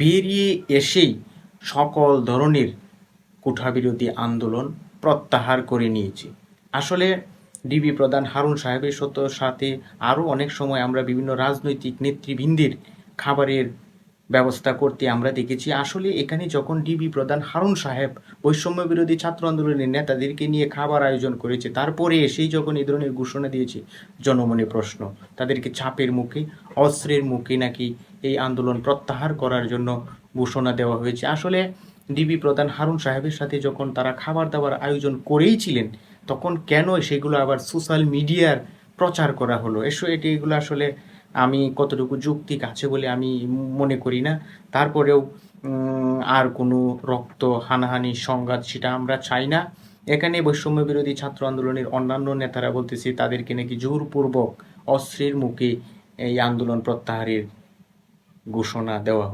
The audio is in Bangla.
বেরিয়ে এসেই সকল ধরনের কোঠাবিরোধী আন্দোলন প্রত্যাহার করে নিয়েছে। আসলে ডিবি প্রধান হারুন সাহেবের সাথে আরও অনেক সময় আমরা বিভিন্ন রাজনৈতিক নেতৃবৃন্দের খাবারের ব্যবস্থা করতে আমরা দেখেছি। আসলে এখানে যখন ডিবি প্রধান হারুন সাহেব বৈষম্য বিরোধী ছাত্র আন্দোলনের নেতাদেরকে নিয়ে খাবার আয়োজন করেছে, তারপরে এসেই যখন এই ধরনের ঘোষণা দিয়েছে, জনমনে প্রশ্ন, তাদেরকে চাপের মুখে, অস্ত্রের মুখে নাকি এই আন্দোলন প্রত্যাহার করার জন্য ঘোষণা দেওয়া হয়েছে। আসলে ডিবি প্রধান হারুন সাহেবের সাথে যখন তারা খাবার দাবার আয়োজন করেইছিলেন, তখন কেন সেগুলো আবার সোশ্যাল মিডিয়ার প্রচার করা হলো? এগুলো আসলে আমি কতটুকু যৌক্তিক আছে বলে আমি মনে করি না। তারপরেও আর কোনো রক্ত হানাহানি সংঘাত সেটা আমরা চাই না। এখানে বৈষম্য বিরোধী ছাত্র আন্দোলনের অন্যান্য নেতারা বলতেছে তাদেরকে নাকি জোরপূর্বক অস্ত্রের মুখে এই আন্দোলন প্রত্যাহারের ঘোষণা দেওয়া হয়।